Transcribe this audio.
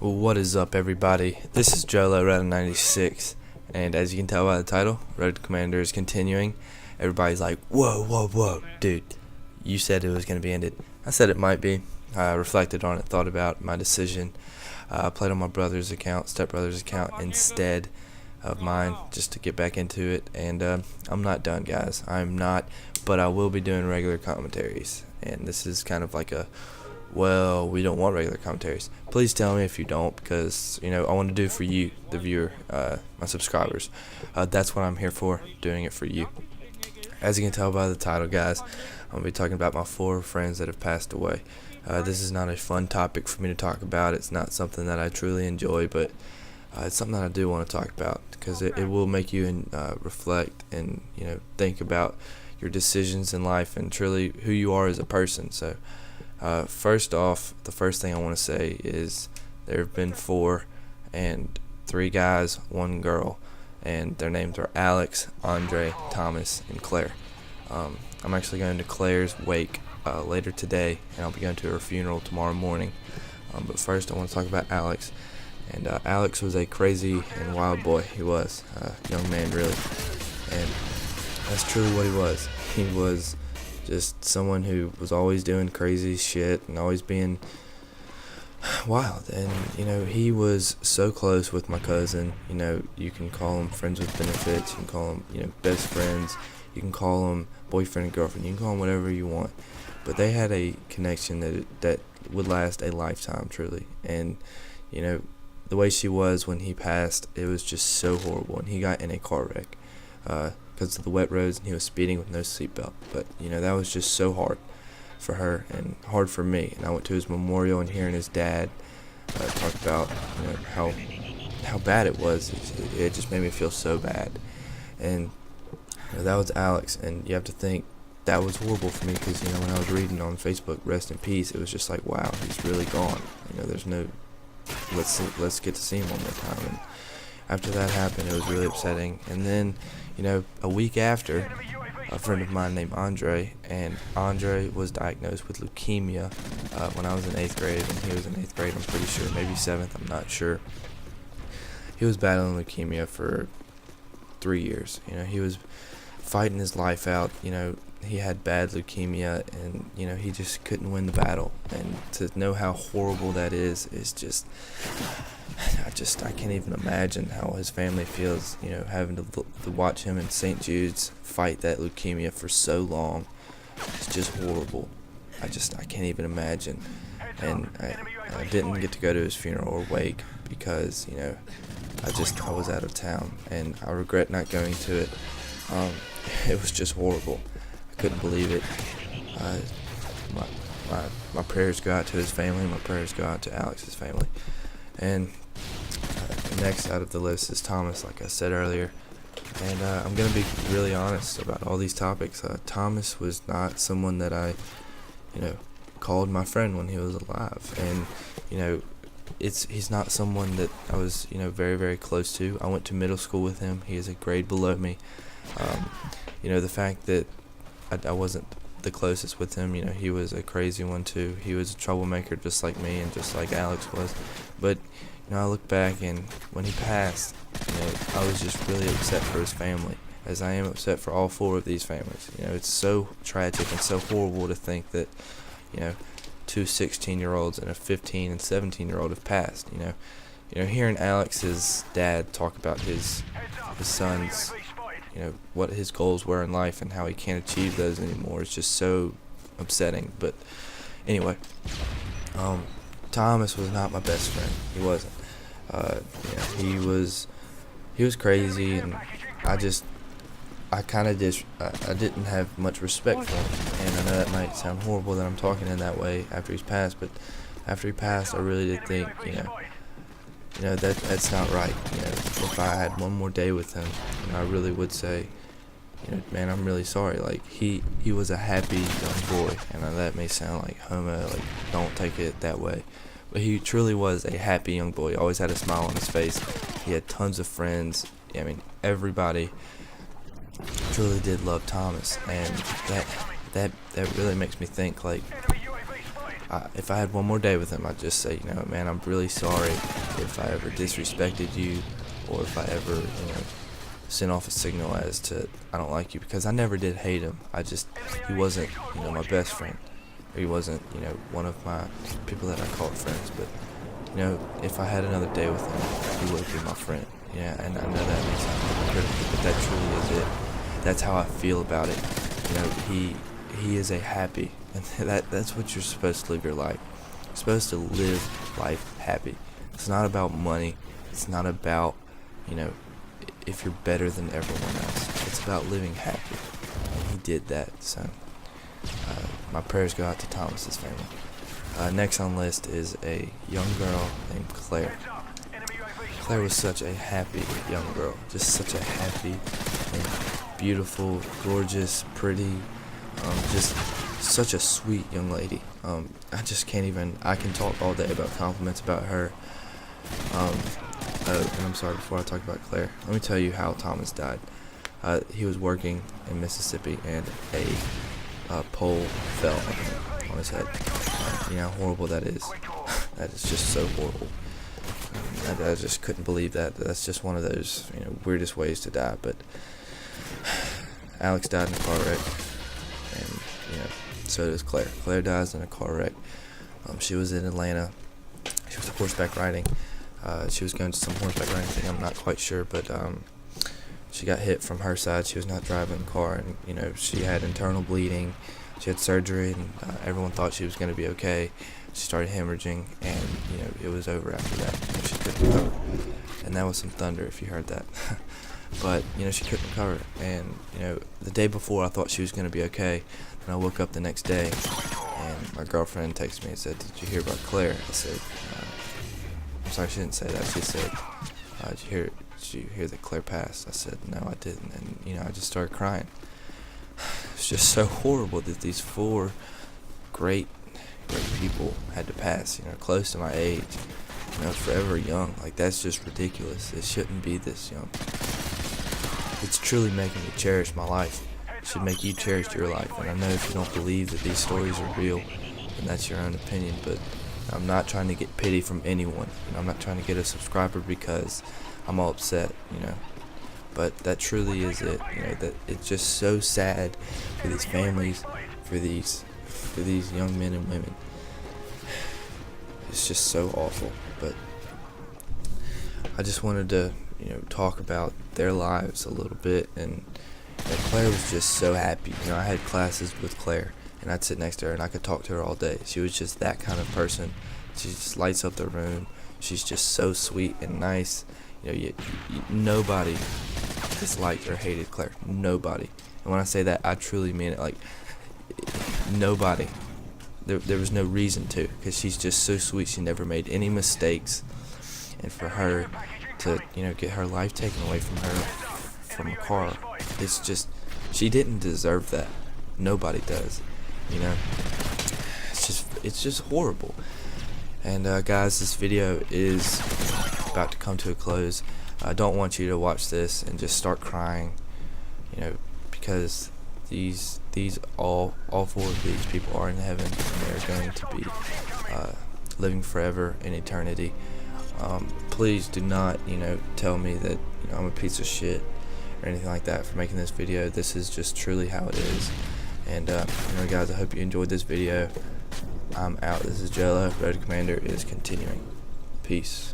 Well, what is up, everybody? This is Jolo Red 96, and as you can tell by the title, Road Commander is continuing. Everybody's like, whoa, whoa, whoa, dude, you said it was going to be ended. I said it might be. I reflected on it, thought about my decision. I played on my brother's account, stepbrother's account, instead of mine, just to get back into it, and I'm not done, guys. I'm not, but I will be doing regular commentaries, and this is kind of like well, we don't want regular commentaries. Please tell me if you don't, because, I want to do it for you, the viewer, my subscribers. That's what I'm here for, doing it for you. As you can tell by the title, guys, I'm going to be talking about my 4 friends that have passed away. This is not a fun topic for me to talk about. It's not something that I truly enjoy, but it's something that I do want to talk about, because it will make you reflect and, think about your decisions in life and truly who you are as a person. So, first off, the first thing I want to say is there have been 4, and 3 guys, 1 girl, and their names are Alex, Andre, Thomas, and Claire. I'm actually going to Claire's wake later today, and I'll be going to her funeral tomorrow morning. But first I want to talk about Alex. And Alex was a crazy and wild boy. He was a young man, really, and that's truly what he was. He was just someone who was always doing crazy shit and always being wild. And, he was so close with my cousin. You can call them friends with benefits. You can call them, best friends. You can call them boyfriend and girlfriend. You can call them whatever you want. But they had a connection that would last a lifetime, truly. And, the way she was when he passed, it was just so horrible. And he got in a car wreck because of the wet roads, and he was speeding with no seatbelt. But, that was just so hard for her and hard for me. And I went to his memorial, and hearing his dad talk about how bad it was, it just made me feel so bad. And that was Alex, and you have to think that was horrible for me, because when I was reading on Facebook, rest in peace, it was just like, wow, he's really gone. There's no let's get to see him one more time. And after that happened, it was really upsetting. And then, a week after, a friend of mine named Andre, and Andre was diagnosed with leukemia when I was in 8th grade, and he was in 8th grade, I'm pretty sure, maybe 7th, I'm not sure. He was battling leukemia for 3 years. He was fighting his life out. He had bad leukemia, and he just couldn't win the battle. And to know how horrible that is just I can't even imagine how his family feels, having to watch him in St. Jude's fight that leukemia for so long. It's just horrible. I can't even imagine. And I didn't get to go to his funeral or wake because I was out of town, and I regret not going to it. It was just horrible. I couldn't believe it. My prayers go out to his family. My prayers go out to Alex's family. And next out of the list is Thomas, like I said earlier. And I'm going to be really honest about all these topics. Thomas was not someone that I, called my friend when he was alive. And, he's not someone that I was, very, very close to. I went to middle school with him. He is a grade below me. The fact that I wasn't the closest with him, he was a crazy one too. He was a troublemaker just like me and just like Alex was. But, I look back, and when he passed, I was just really upset for his family, as I am upset for all 4 of these families. It's so tragic and so horrible to think that, 2 16-year-olds and a 15 and 17-year-old have passed. Hearing Alex's dad talk about his son's, what his goals were in life and how he can't achieve those anymore is just so upsetting. But anyway, Thomas was not my best friend. He wasn't. He was crazy, and I didn't have much respect for him. And I know that might sound horrible that I'm talking in that way after he's passed, but after he passed, I really did think, that's not right. If I had one more day with him, I really would say, man, I'm really sorry. Like, he was a happy young boy, and that may sound like homo, like, don't take it that way. But he truly was a happy young boy. He always had a smile on his face. He had tons of friends. Everybody truly did love Thomas, and that really makes me think, like, if I had one more day with him, I'd just say, man, I'm really sorry if I ever disrespected you, or if I ever, sent off a signal as to I don't like you, because I never did hate him. He wasn't, my best friend. Or he wasn't, one of my people that I called friends. But, if I had another day with him, he would be my friend. Yeah, and I know that may sound hypocritical, but that truly is it. That's how I feel about it. He is a happy, and that's what you're supposed to live your life. You're supposed to live life happy. It's not about money. It's not about, if you're better than everyone else. It's about living happy, and he did that. So my prayers go out to Thomas's family. Next on the list is a young girl named Claire. Claire was such a happy young girl, just such a happy and beautiful, gorgeous, pretty, just such a sweet young lady. I just can't even, I can talk all day about compliments about her. And I'm sorry, before I talk about Claire, let me tell you how Thomas died. He was working in Mississippi, and a pole fell on his head. You know how horrible that is. That is just so horrible. I just couldn't believe that. That's just one of those, weirdest ways to die. But Alex died in a car wreck, and so does Claire. Claire dies in a car wreck. She was in Atlanta. She was horseback riding. She was going to some horseback riding thing. I'm not quite sure, but she got hit from her side. She was not driving the car, and she had internal bleeding. She had surgery, and everyone thought she was going to be okay. She started hemorrhaging, and it was over after that. She couldn't recover, and that was some thunder if you heard that. But she couldn't recover, and the day before I thought she was going to be okay, and I woke up the next day, and my girlfriend texted me and said, "Did you hear about Claire?" I said, "I'm sorry, she didn't say that." She said, Did you hear that Claire passed?" I said, "No, I didn't," and I just started crying. It's just so horrible that these four great people had to pass, close to my age, forever young. Like, that's just ridiculous. It shouldn't be this young. It's truly making me cherish my life. It should make you cherish your life. And I know if you don't believe that these stories are real, then that's your own opinion, but I'm not trying to get pity from anyone. I'm not trying to get a subscriber because I'm all upset, But that truly is it, that it's just so sad for these families, for these young men and women. It's just so awful. But I just wanted to, talk about their lives a little bit, and Claire was just so happy. I had classes with Claire, and I'd sit next to her and I could talk to her all day. She was just that kind of person. She just lights up the room. She's just so sweet and nice. Nobody disliked or hated Claire. Nobody. And when I say that, I truly mean it. Like, nobody. There was no reason to, because she's just so sweet. She never made any mistakes. And for her to, get her life taken away from her from a car, it's just, she didn't deserve that. Nobody does. It's just horrible. And guys, this video is about to come to a close. I don't want you to watch this and just start crying, because these all four of these people are in heaven, and they're going to be living forever in eternity. Please do not, tell me that I'm a piece of shit or anything like that for making this video. This is just truly how it is. And guys, I hope you enjoyed this video. I'm out. This is Jello. Road Commander is continuing. Peace.